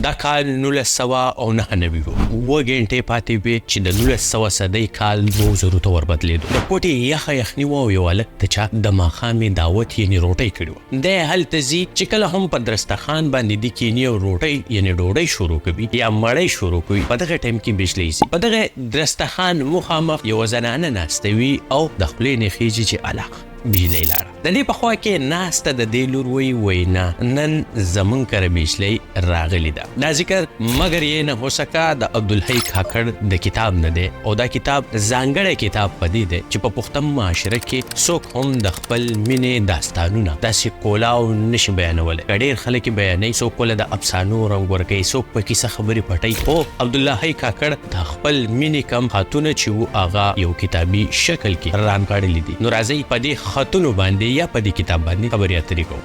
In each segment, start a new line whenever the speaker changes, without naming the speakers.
دا کال 1999 و 2 پاتې وې چې د 1900 صدۍ کال 2000 ته وربدلېدو. د کوټې یخه یخني وه او یو هلک ته چا د ماښامې دعوت یعنې روټۍ کړې وه. دی هلته ځي چې کله هم په دسترخوان باندې د کیني او روټۍ یعنې ډوډۍ شروع کوي یا مړۍ شروع کوي، په دغه ټایم کې بجلی ځي. په دغه دسترخوان مخامخ یوه زنانه ناسته وي او د خولې نه خیږي چې الخ بجلی لاړه. د دې په خوا کې ناسته د دې لور وایي نه نن زمونږ کره بجلی راغلی ده. دا ذکر مګر یې نه هوسکه د عبدالحی کاکړ د کتاب نه دی او دا کتاب ځانګړی کتاب په دې دی چې په پښتون معاشره کې څوک هم د خپل مینې داستانونه داسې کولاو نشي بیانولی. که ډېر خلک یې بیانوي، څوک له د افسانو رنګ ورکوي، څوک په کیسه خبرې پټوي. خو عبدالحی کاکړ د خپل مینې کم خطونه چې وو هغه یو کتابي شکل کې رانغاړلي دي. نو راځئ په دې خطونو باندې یا په دې کتاب باندې خبرې اترې کوو.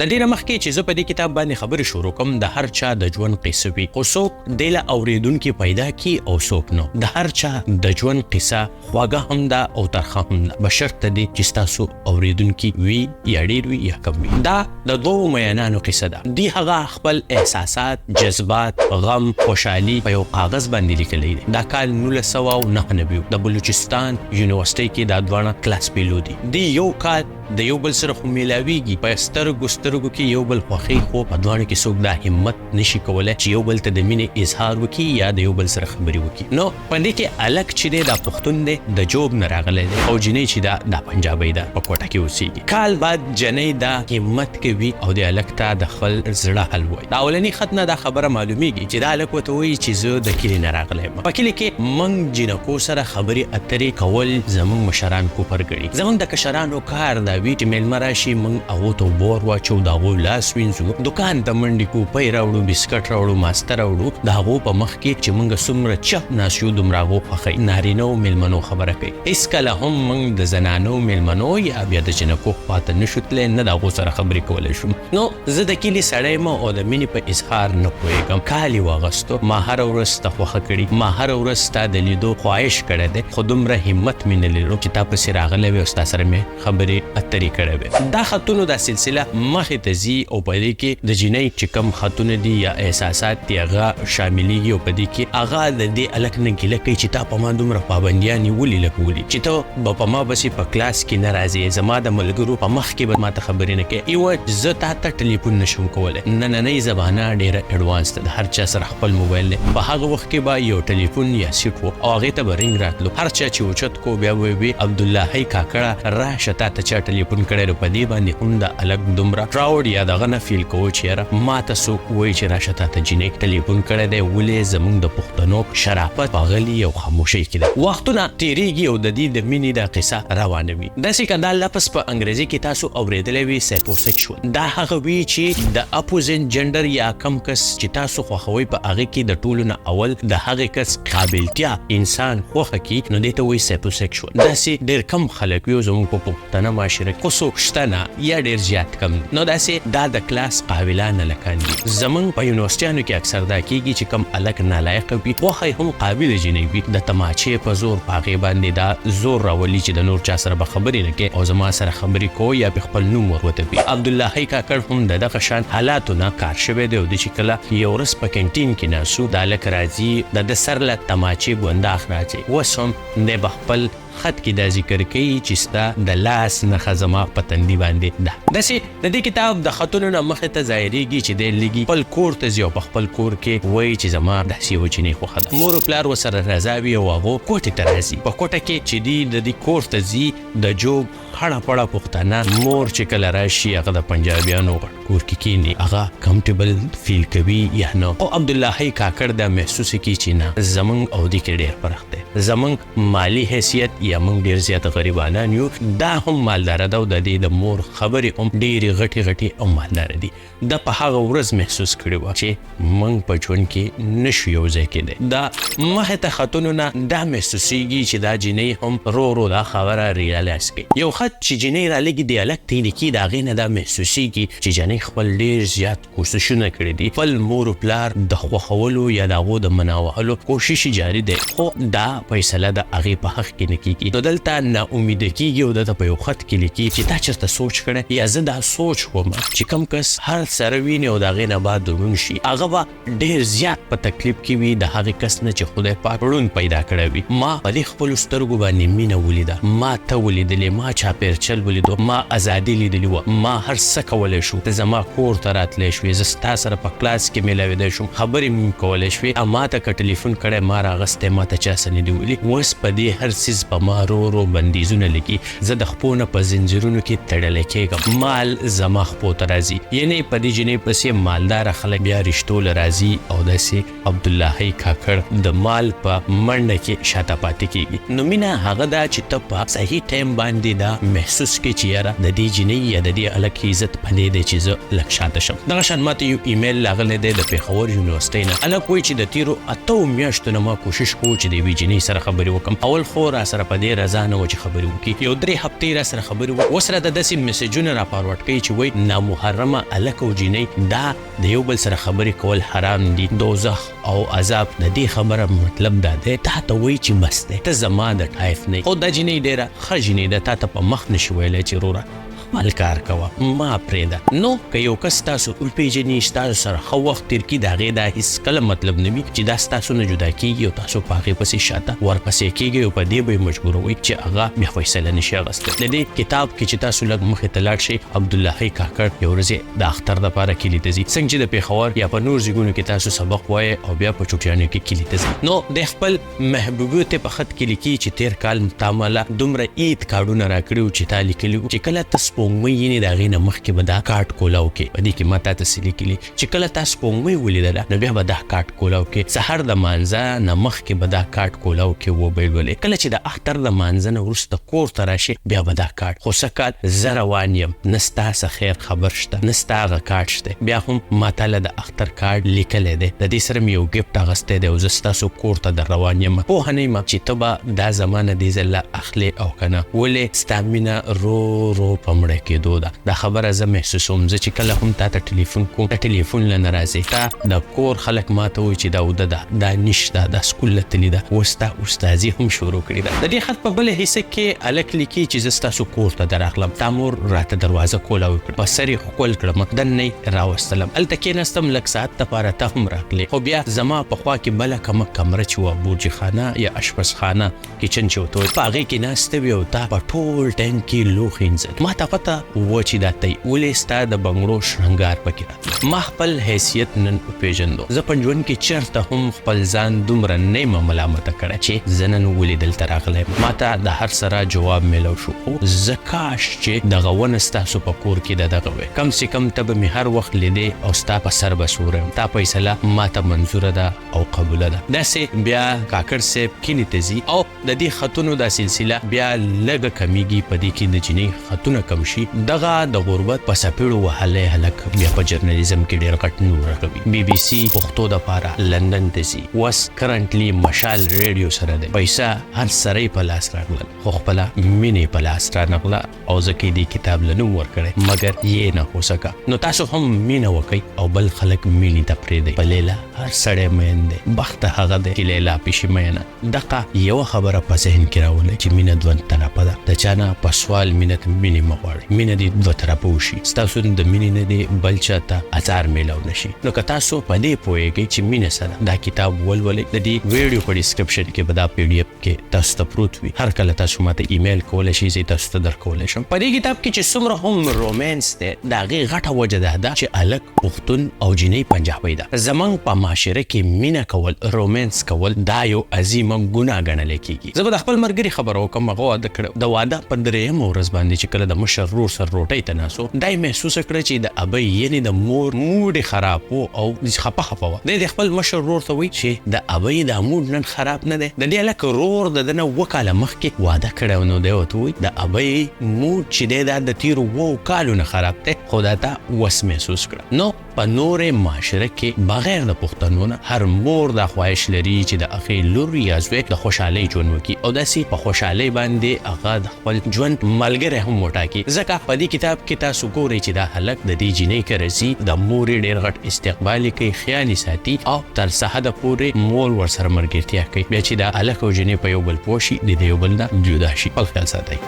د ډېره مخکې چې زه په دې کتاب باندې خبرې شروع کوم، د هر چا د ژوند قصه وي، خو څوک دې له اورېدونکي پیدا کي او څوک نه. د هر چا د ژوند قصه خوږه هم ده او ترخه هم ده، بشرطه دې چې ستاسو اورېدونکي وي یا ډېر وي یا کم وي. دا د دوو میانانو قصه ده. دوی هغه خپل احساسات، جذبات، غم، خوشحالي په یو کاغذ باندې لیکلی دي. دا کال 1999 د بلوچستان یونیورسټۍ کې دا دواړه کلاس فیلو دي. دوی یو کال د یو بل سره خو میلاویږي، په سترګو کې یو بل خوښي، خو په دواړو کې څوک دا همت نشي کولی چې یو بل ته د مینې اظهار وکړي یا د یو بل سره خبرې وکړي. نو په دې کې هلک چې دی دا پښتون دی، د جوب نه راغلی دی، او جنۍ چې دا پنجابۍ ده، په کوټه کې اوسېږي. کال بعد جنۍ دا همت کوي او د هلک ته د خپل زړه حل وایي. د اولني خط نه دا خبره معلومیږي چې دا هلک ورته وایي چې زه د کلي نه راغلی یم. په کلي کې موږ جینکو سره خبرې اترې کول زموږ مشران کوپر ګڼي. زموږ د کشرانو کار دا وي چې میلمه راشي، موږ هغو ته اوبه ور واچو، د هغو لاس وینځو، دکان ته منډې کو، پی راوړو، بسکټ راوړو، ماسته راوړو. د هغو په مخ کې چې موږ څومره چپ ناست یو دومره هغو خوښوي. نارینه و میلمنو خبره کوي. هېڅکله هم موږ د زنانو میلمنو یا بیا د جنکو خواته نشو تللی، نه د هغو سره خبرې کولی شو. نو زه د کلي سړی یم او د مینې په اظهار نه پوهېږم. کال یې واغستو، ما هره ورځ ستا خوښه کړي، ما هره ورځ ستا د لیدو خواهش کړی دی، خو دومره همت مې نه لرو چې تا پسې راغلی وې او ستا سره مې خبرې اترې کړی وې. دا خطونو دا سلسله مخې ته ځي او په دې کې د جنۍ چې کم خطونه دي یا احساسات دي هغه شاملېږي او په دې کې هغه د دې هلک نه ګیله کوي چې تا په ما دومره پابندیانې ولې لکه ولي، چې ته به په ما بسې په کلاس کې نه راځې، زما د ملګرو په مخ کې به ما ته خبرې نه کوې. یوه زه تا ته ټلیفون نشم کولی. نننۍ زمانه ډېره اډوانس ده، د هر چا سره خپل موبایل دی. په هغه وخت کې به یو ټلیفون یا سیټ و او هغې ته به رنګ راتلو. هر چا چې اوچت کو بیا به وي عبدالحی کاکړه راشه تا ته چا ټلیفون کړی نو په دې باندې هم د هلک دومره پراوډ یا دغه نه فیل کوو چې یاره ما ته څوک وایي چې راشه تا ته جینۍ ټلیفون کړی دی. ولې زموږ د پښتنو شرافت په غلي او خاموشۍ کې ده. وختونه تېرېږي او د دې د مینې دا قصه روانه وي. داسې که دا لفظ په انګریزي کې تاسو اورېدلی وي سایکوسیکشوال، دا هغه وي چې د اپوزن جنډر یا کم کس چې تاسو خوښوئ په هغې کې د ټولو نه اول د هغې کس قابلتیا انسان خوښه کي، نو دې ته وایي سایکوسیکشوال. داسې ډېر کم خلک وي زموږ په پښتنه معاشره کې، خو څوک شته نه یا ډېر زیات کم. نو داسې دا د کلاس قابلان هلکان دي. زموږ په یونیورسټیانو کې اکثر دا کېږي چې کم هلک نالایقه وي، خوښه یې هم قابله جینۍ وي، د تماچې په زور په هغې باندې دا زور راولي چې د نور چا سره به خبرې نه کوي او زما سره خبرې کوو یا په خپل نوم ور وتپي. عبدالحی کاکړ هم د دغه شان حالاتو نه کار شوی دی او د چې کله یو ورځ په کینټین کې ناسو، دا هلک راځي، د ده سر له تماچې ګونداخ راځي. اوس هم دی به خپل خط کې دا ذکر کوي چې ستا د لاس نښه زما په تندي باندې ده. داسې د دې کتاب د خطونو نه مخې ته ظاهرېږي چې دی لږي خپل کور ته ځي او په خپل کور کې وایي چې زما داسې یوه جینۍ خوښه ده. مور او پلار ورسره رضا وي او هغو کوټې ته راځي. په کوټه کې چې دی د دې کور ته ځي، د جوب خړه پړه پښتانه مور چې کله راشي هغه د پنجابیانو غټ کور کې کښېني، هغه کمفرټیبل فیل کوي یا نه. او عبدالحی کاکړ دا محسوسه کړي چې نه، زموږ او دې کې ډېر فرق دی. زموږ مالی حیثیت یا موږ ډیر زیات غریبانان یو، دا هم مالدار ده او د دې د مور خبرې هم ډیرې غټې غټې او مالدار دي. دا په هغه ورځ محسوس کړي وه چې موږ په ژوند کې نشو یو ځای کېدی. دا مخې ته خطونو نه دا محسوسیږي چې دا جنۍ هم رو رو دا خبره ریالایز کوي. یو خط چې جنۍ رالګي ډیالکټ یې لیکي د هغې نه دا محسوسیږي چې جنۍ خپل ډیر زیات کوششونه کړي دي، خپل مور و پلار د خوښولو یا د هغو د منا وهلو کوشش جاري دی، خو دا فیصله د هغې په حق کې نه کېږي. نو دلته ناامیده کېږي او دلته په یو خط کې لیکي چې تا چېرته سوچ کړی یا زه دا سوچ کوم چې کوم کس هر سره ویني او د هغې نه بعد ړوند شي هغه به ډیر زیات په تکلیف کې وي د هغې کس نه چې خدای پاک ړوند پیدا کړی وي. ما په دې خپلو سترګو باندې مینه ولیده، ما ته ولیدلې، ما چاپېرچل ولیدو، ما ازادي لیدلې وه، ما هر څه کولی شو، ته زما کور ته راتلی شوې، زه ستا سره په کلاس کې میلاویدی شوم، خبرې مې کولی شوې، ما ته که ټلیفون کړی ما راغستی، ما ته چا څه نه دي ویلي. اوس په دې هر څیز په ما رو رو بندیزونه لګي، زه د خپو نه په زنځیرونو کې تړلی کېږم، مال زما خپو ته راځي. یعنې په دې جنۍ پسې مالداره خلک بیا رشتو له راځي او داسې عبداللهی کاکړ د مال په منډه کې شاته پاتې کېږي. نو مینه هغه ده چې ته په صحیح ټایم باندې دا محسوس کړې چې یاره د دې جنۍ یا د دې هلک عزت په دې دی چې زه لږ شاته شم. دغه شان ماته یو ایمیل راغلی دی د پېښور یونیورسټۍ نه. هلک وایي چې د تېرو 8 میاشتو نه ما کوشش کوو چې د یوې جنۍ سره خبرې وکړم. اول خو را سره په دې رضا نه وه چې خبرې وکړي، یو 3 هفتې را سره خبرې وکړي، اوس راته داسې میسیجونه را فارورډ کوي چې وایي نامحرمه هلک او جنۍ دا د یو بل سره خبرې کول حرام دي، دوزخ او عذاب. د دې خبره مطلب دا دی تا ته وایي چې بس دی ته زما د ټایف نه. خو دا جنۍ ډېره ښه جنۍ ده، تا ته په مخ نشي ویلی چې وروره خپل کار کوه ما پرېږده. نو که یو کس تاسو وپېژني ستاسو سره ښه وخت تېر کړي د هغې دا هېڅ کله مطلب نه وي چې دا ستاسو نه جدا کېږي او تاسو په هغې پسې شاته ورپسې کېږئ او په دې به یې مجبوروئ چې هغه بیا فیصله نشي اخیستی. د دې کتاب کې چې تاسو لږ مخې ته لاړ شئ، عبداللهی کاکړ یو ورځې د اختر دپاره کلي ته ځي، څنګه چې د پېښور یا په نور ځایونو کې تاسو سبق وایئ او بیا په چوټیانو کې کلي ته ځي. نو د خپل محبوبې ته په خط کې لیکي چې تېر کال تا ماله دومره عید کارډونه راکړي وو چې تا لیکلي وو چې کله ته سپوږمۍ یعنې د هغې نه مخکې به دا کارډ کولاو کې په دې کې ما تا ته څه لیکلي چې کله تا سپوږمۍ ولیدله نو بیا به دا کارډ کولاو کې سهار د مانځه نه مخکې به دا کارډ کولاو کې وبیلولې. کله چې د اختر د مانځه نه وروسته کور ته راشي بیا به دا کارډ. خو څه کال زه روان یم، نه ستا څه خیر خبر شته، نه ستا هغه کارډ شته. بیا هم ما تاله د اختر کارډ لیکلی دی، د دې سره مې یو ګفټ اخیستی دی او زه ستاسو کور ته در روان یم. پوهه نه یم چې ته به دا زما نه دې ځل اخلې او که نه، ولې ستا مینه رو رو په مړه کېدو ده. دا خبره زه محسوسوم. زه چې کله هم تا ته ټلیفون کوم د ټلیفون له نه راځې، تا د کور خلک ما ته وایي چې دا اوده ده، دا نشته، دا سکول له تللې ده، اوس تا استازي هم شروع کړې ده. د دې خط په بله حصه کې هلک لیکي چې زه ستاسو کور ته درغلم، تا مور راته دروازه کولاو کړه، په سر یې ښکل کړم، دننه یې راوستلم، هلته کېناستم لږ ساعت دپاره ته هم راغلې. خو بیا زما په خوا کې بله کومه کمره چې وه بورجي خانه یا اشپزخانه کچن چې ورته وایي، په هغې کې ناسته وې او تا په ټول ټایم کې لوښي انځل. ما ته پته وه چې دا تی ولې ستا د بنګړو شرنګار پکې راغلی. ما خپل حیثیت نن وپېژندو. زه په ژوند کې چېرته هم خپل ځان دومره نه یم ملامته کړی چې زه نن ولې دلته راغلی یم. ما ته د هر سره جواب میلو شو، خو زه کاش چې دغه ونه ستاسو په کور کې د دغه وی، کم سې کم ته به مې هر وخت لیدې او ستا په سر به سوری یم. تا فیصله ما ته منظوره ده او قبوله ده. داسې بیا کاکړ صاحب کلي ته ځي او د دې خطونو دا سلسله بیا لږه کمیږي. په دې کې د جنۍ خطونه کم شي. دغه د غربت په څپېړو وهلی هلک بیا په جرنالیزم کې ډېر غټ نوم رغوي. بي بي سي پښتو دپاره لندن ته ځي، اوس کرنټلی مشال ریډیو سره دی. پیسه هر سړی په لاس راغلل، خو خپله مینې په لاس رانغله او ځکه دې کتاب له نوم ورکړی، مګر یې نه هوسکه. نو تاسو هم مینه وکئ او بل خلک مینې ته پرېږدئ. په لیلا هر سړی مین دی، بخت هغه دی چې لیلا پېشي مینه. دغه یوه خبره په ذهن کې راولئ چې مینه دوه طرفه ده. د چا نه په سوال مینه مینې مه غواړئ. مینه دې دوه طرفه وشي، ستاسو د مینې نه دی بل چا ته ازار میلاو نشي. نو که تاسو په دې پوهیږئ چې مینه سره دا کتاب ولولئ، د دې ویډیو په ډسکرپشن کې به دا پی ډي اف کې تاسو ته پروت وي. هر کله تاسو ماته ایمیل کولی شئ، زه تاسو ته درکولی شم. په دې کتاب کې چې څومره هم رومانس دی، د هغې غټه وجه دا ده چې هلک پښتون او جنۍ پنجابۍ ده. زموږ په معاشره کې مینه کول، رومانس کول دا یو عظیمه ګناه ګڼلی کېږي. زه به د خپل ملګري خبره وکړم، هغه واده کړی. د واده په 3مه ورځ باندې چې کله د مشر خپل رور سره روټۍ ته ناسو دای محسوس کړ چې د ابۍ یعنی د مور موډ خراب او خپه و د خپل مشر رور ته وی چې د ابۍ د موډ نن خراب نه دی د دې لکه رور د نه وکاله مخکې واده کړو نو دی وته د ابۍ موډ چې د تیر وو کالو نه خراب دی خدا ته وس محسوس کړ نو په نورې معاشره کې بغیر د پښتنو نه هر مور د خواهش لري چې د اخی لور یا زوی د خوشحالۍ ژوند وکړي او داسې په خوشحالۍ باندې هغه د خپل ژوند ملګری هم وټاکي ځکه په دې کتاب کې تاسو ګورئ چې دا هلک د دې جینۍ کې راځي د مورې ډېر غټ استقبال کوي خیال ساتي او تر سحده پورې مور ورسره ملګرتیا کوي بیا چې دا هلک او جینۍ په یو بل پوه شي د یو بل نه جدا شي خپل خیال ساتئ